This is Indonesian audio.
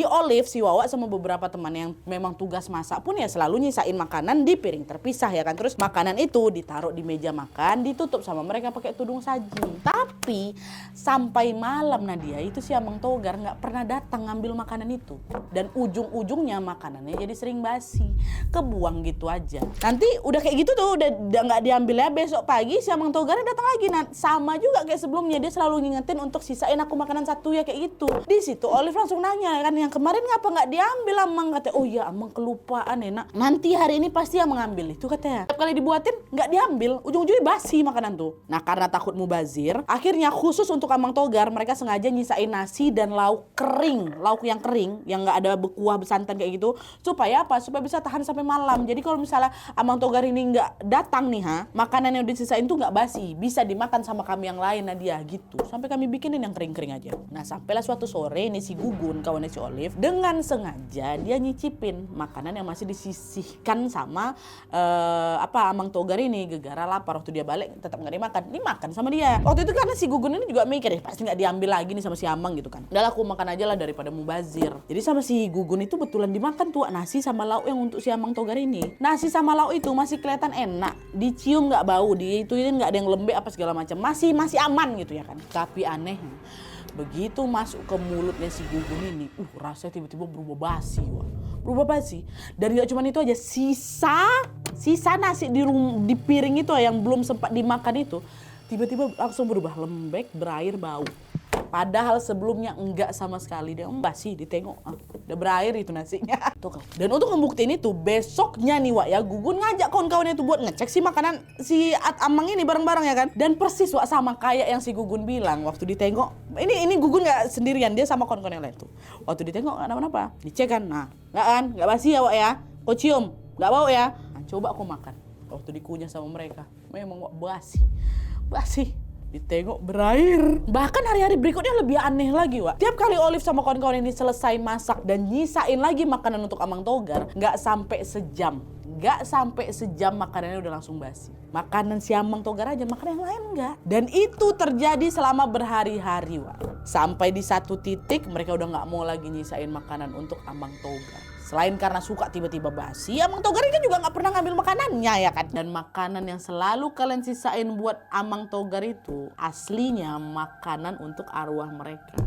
Jadi Olive, si Wawa sama beberapa teman yang memang tugas masak pun ya selalu nyisain makanan di piring terpisah ya kan. Terus makanan itu ditaruh di meja makan, ditutup sama mereka pakai tudung saji. Tapi sampai malam Nadia itu si Amang Togar nggak pernah datang ngambil makanan itu. Dan ujung-ujungnya makanannya jadi sering basi, kebuang gitu aja. Nanti udah kayak gitu tuh, udah nggak diambil ya, besok pagi si Amang Togarnya datang lagi. Nah, sama juga kayak sebelumnya, dia selalu ngingetin untuk sisain aku makanan satu ya kayak gitu. Di situ Olive langsung nanya kan, yang kemarin ngapa nggak diambil Amang? Katanya, oh ya Amang kelupaan enak. Nanti hari ini pasti Amang ngambil itu katanya. Setiap kali dibuatin nggak diambil, ujung-ujungnya basi makanan tuh. Nah karena takut mubazir, akhirnya khusus untuk Amang Togar mereka sengaja nyisain nasi dan lauk kering, lauk yang kering, yang nggak ada berkuah bersantan kayak gitu. Supaya apa? Supaya bisa tahan sampai malam. Jadi kalau misalnya Amang Togar ini nggak datang nih makanan yang udah disisain tuh nggak basi, bisa dimakan sama kami yang lain Nadia gitu. Sampai kami bikinin yang kering-kering aja. Nah sampailah suatu sore nih si Gugun kawannya si Olive dengan sengaja dia nyicipin makanan yang masih disisihkan sama Amang Togar ini. Gegara lapar, waktu dia balik tetap nggak dimakan, dimakan sama dia. Waktu itu karena si Gugun ini juga mikir pasti nggak diambil lagi nih sama si Amang gitu kan. Udah aku makan aja lah daripada mubazir. Jadi sama si Gugun itu betulan dimakan tuh nasi sama lauk yang untuk si Amang Togar ini. Nasi sama lauk itu masih kelihatan enak, dicium nggak bau, diituin nggak ada yang lembek apa segala macam, masih aman gitu ya kan. Tapi aneh, begitu masuk ke mulutnya si Gugun ini, rasanya tiba-tiba berubah basi, berubah basi. Dan nggak cuma itu aja, sisa nasi di piring itu yang belum sempat dimakan itu tiba-tiba langsung berubah lembek, berair, bau. Padahal sebelumnya enggak sama sekali. Dia basi, ditengok udah berair itu nasinya. Tuh. Dan untuk membuktiin itu, besoknya nih Wak ya, Gugun ngajak kawan-kawannya itu buat ngecek si makanan si Amang ini bareng-bareng ya kan. Dan persis Wak sama kayak yang si Gugun bilang waktu ditengok. Ini Gugun nggak sendirian, dia sama kawan-kawan yang lain tuh. Waktu ditengok nggak apa-apa, dicek kan, nah nggak kan, nggak basi ya Wak ya, kau cium, nggak bau ya. Nah, coba aku makan. Waktu dikunyah sama mereka, memang Wak basi. Ditengok berair. Bahkan hari-hari berikutnya lebih aneh lagi Wak. Tiap kali Olive sama kawan-kawan ini selesai masak dan nyisain lagi makanan untuk Amang Togar, nggak sampai sejam makanannya udah langsung basi. Makanan si Amang Togar aja, makanan yang lain enggak. Dan itu terjadi selama berhari-hari Wak. Sampai di satu titik mereka udah nggak mau lagi nyisain makanan untuk Amang Togar. Selain karena suka tiba-tiba basi, Amang Togar ini juga nggak pernah ngambil makanannya ya kan. Dan makanan yang selalu kalian sisain buat Amang Togar itu aslinya makanan untuk arwah mereka.